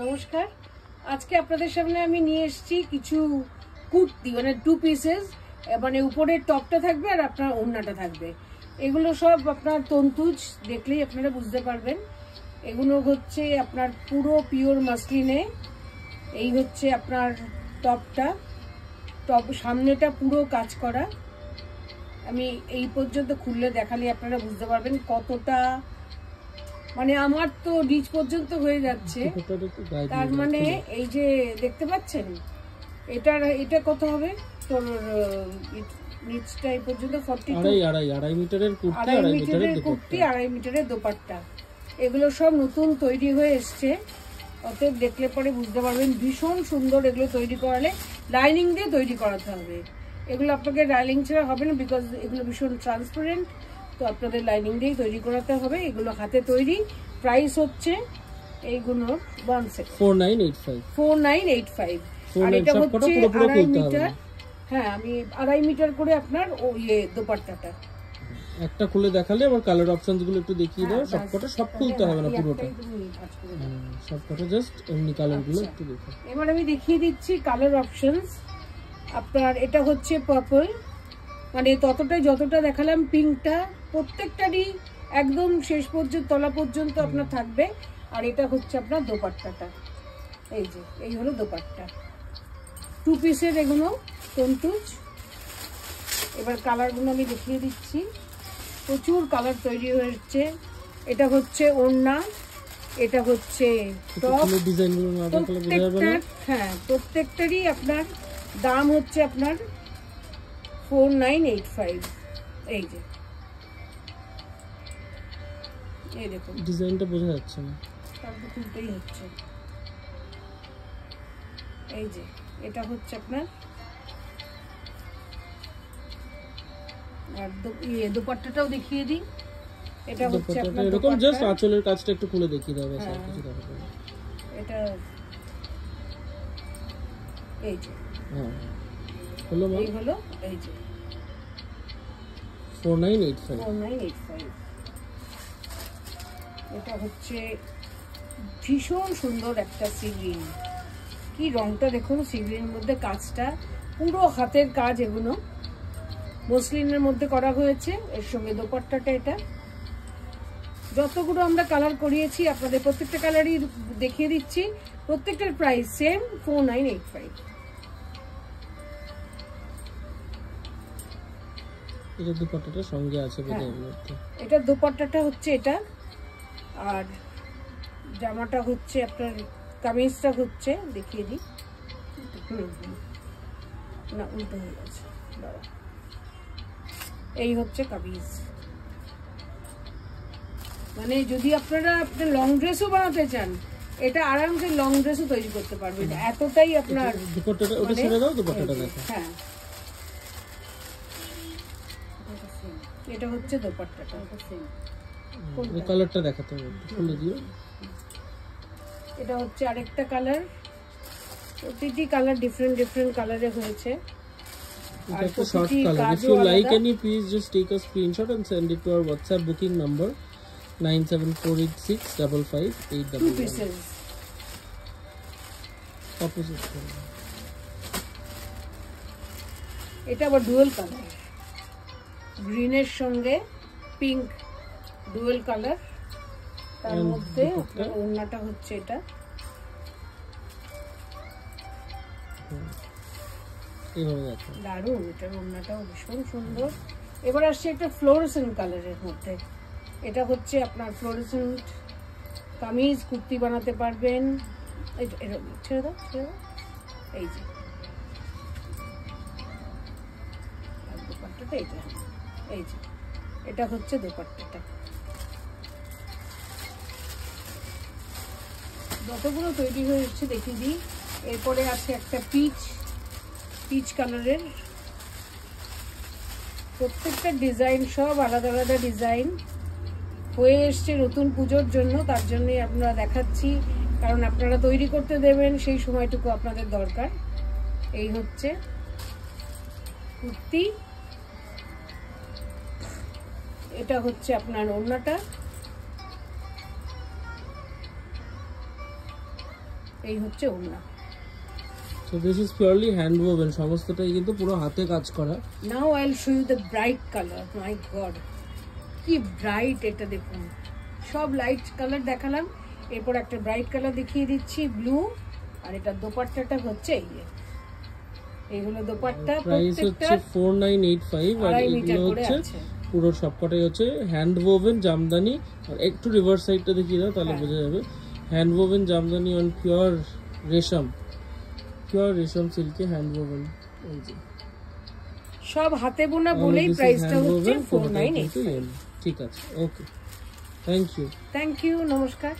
নমস্কার। আজকে আপনাদের সামনে আমি নিয়ে এসেছি কিছু কুর্তি, মানে 2 পিসেস, মানে উপরের টপটা থাকবে আর আপনার ওড়নাটা থাকবে। এগুলো সব আপনার তন্তুজ, দেখলেই আপনারা বুঝতে পারবেন। এগুলো হচ্ছে আপনার পুরো পিওর মাসলিনে। এই হচ্ছে আপনার টপটা, সামনেটা পুরো কাজ করা। আমি এই পর্যন্ত খুললে দেখালে আপনারা বুঝতে পারবেন কতটা, মানে আমার তো নিচ পর্যন্ত হয়ে যাচ্ছে। তার মানে এই যে দেখতে পাচ্ছেন, এটা কত হবে তোর নিচটা এই পর্যন্ত 2.5 মিটারের কুর্তি, 2.5 মিটারের দোপাট্টা। এগুলো সব নতুন তৈরি হয়ে এসছে, অতএব দেখলে পরে বুঝতে পারবেন ভীষণ সুন্দর। এগুলো তৈরি করালে লাইনিং দিয়ে তৈরি করাতে হবে। এগুলো আপনাকে লাইনিং ছাড়া হবে না, বিকজ এগুলো ভীষণ ট্রান্সপারেন্ট, তো আপনাদের লাইনিং দিয়েই তৈরি করাতে হবে। এগুলো হাতে তৈরি। প্রাইস হচ্ছে এইগুলো 4985। আর এটা হচ্ছে 2.5 মিটার। হ্যাঁ, আমি 2.5 মিটার করে আপনার দোপাট্টাটা একটা খুলে দেখালে আবার কালার অপশনস গুলো একটু দেখিয়ে দাও। সবকটা সব খুলতে হবে না, পুরোটা সবকটা জাস্ট এমনি কালার গুলো একটু দেখো। এবার আমি দেখিয়ে দিচ্ছি কালার অপশনস। আপনার এটা হচ্ছে পার্পল, মানে যতটা দেখালাম পিঙ্কটা প্রত্যেকটারই একদম শেষ পর্যন্ত তলা পর্যন্ত আপনার থাকবে। আর এটা হচ্ছে আপনার দোপাট্টাটা, এই হলো দোপাট্টা। 2 পিসের এগুলো তন্তুজ। এবার কালারগুলো আমি দেখিয়ে দিচ্ছি। প্রচুর কালার তৈরি হয়েছে। এটা হচ্ছে ওড়না, এটা হচ্ছে টপ। হ্যাঁ, প্রত্যেকটারই আপনার দাম হচ্ছে আপনার 4985। এই যে এই দেখুন, ডিজাইনটা বোঝা যাচ্ছে না, তারপর খুলতেই হচ্ছে। এই যে এটা হচ্ছে আপনার, আর দোপাট্টাটাও দেখিয়ে দিই। এটা হচ্ছে আপনার এরকম জাস্ট আঁচলের কাজটা একটু খুলে দেখিয়ে দাও, ব্যাস আর কিছু দরকার নেই। এটা এই যে হলো মা, এই হলো এই যে 4985। এটা হচ্ছে ভীষণ সুন্দর একটা সি গ্রিন। কি রংটা দেখুন, সি গ্রিনের মধ্যে কাজটা পুরো হাতের কাজ। এগুলো মসলিনের মধ্যে করা হয়েছে, এর সঙ্গে দোপাট্টাটা। এটা যতগুলো আমরা কালার করিয়েছি আপনাদের প্রত্যেকটা কালারই দেখিয়ে দিচ্ছি। প্রত্যেকটার প্রাইস সেম 4985। এটা দোপাট্টাটা সঙ্গে আছে বোধহয় এর মধ্যে। এটা দোপাট্টাটা হচ্ছে এটা, আর জামাটা হচ্ছে আপনার, কামিজটা হচ্ছে দেখিয়ে দিই। না, উল্টো হয়ে গেছে, এই হচ্ছে কামিজ। মানে যদি আপনারা আপনার লং ড্রেসও বানাতে চান, এটা আরামসে লং ড্রেসও তৈরি করতে পারবেন, এতটাই আপনার। দুপাট্টাটা ওটা ছেড়ে দাও, দুপাট্টাটা দেখো। হ্যাঁ, এটা হচ্ছে দোপাট্টাটা। এই কালারটা দেখাতে হবে, খুলে দিও। এটা হচ্ছে আরেকটা কালার। প্রতিটি কালার ডিফারেন্ট কালারে হয়েছে। এটা একটা short colour. If you like any piece, just take a screenshot and send it to our WhatsApp booking number 9748655811. 2 pieces. Opposite color. এটা আবার ডুয়াল কালার, গ্রিনের সঙ্গে পিঙ্ক, ডুয়াল কালার। তার মধ্যে ওড়নাটা হচ্ছে এটা। দারুণ, এটার ওড়নাটাও ভীষণ সুন্দর। এবার আসছে একটা ফ্লোরোসেন্ট কালারের মধ্যে। এটা হচ্ছে আপনার ফ্লোরোসেন্ট কামিজ, কুর্তি বানাতে পারবেন। ছেড়ে দাও। এই যে দোপাট্টাটা, এই যে এটা হচ্ছে দোপাট্টাটা। যতগুলো তৈরি হয়েছে দেখিয়ে দিই। এরপরে আছে একটা পিচ কালারের। প্রত্যেকটা ডিজাইন সব আলাদা আলাদা ডিজাইন হয়ে এসছে নতুন পুজোর জন্য। তার জন্যই আমরা দেখাচ্ছি, কারণ আপনারা তৈরি করতে দেবেন, সেই সময়টুকু আপনাদের দরকার। এই হচ্ছে কুর্তি, এটা হচ্ছে আপনার ওড়নাটা। এই হচ্ছে ওড়না। So this is purely hand woven, সমস্তটাই কিন্তু পুরো হাতে কাজ করা। Now I will show you the bright colour. My god, কি ব্রাইট এটা দেখুন। সব লাইট কালার দেখালাম, এরপর একটা ব্রাইট কালার দেখিয়ে দিচ্ছি, ব্লু। আর এটা দোপাট্টাটা হচ্ছে এই হলো দোপাট্টা। প্রাইস হচ্ছে 4985 আর এগুলো হচ্ছে পুরো সবকটাই হচ্ছে হ্যান্ড ওভেন জামদানি। আর একটু রিভার্স সাইডটা দেখিয়ে দাও তাহলে বোঝা যাবে। Hand woven Jamdani on pure রেশম সিল্কে হ্যান্ড ওভেন। এই যে সব হাতে বোনা বলেই প্রাইসটা হচ্ছে 4985। ঠিক আছে, ওকে, থ্যাংক ইউ, নমস্কার।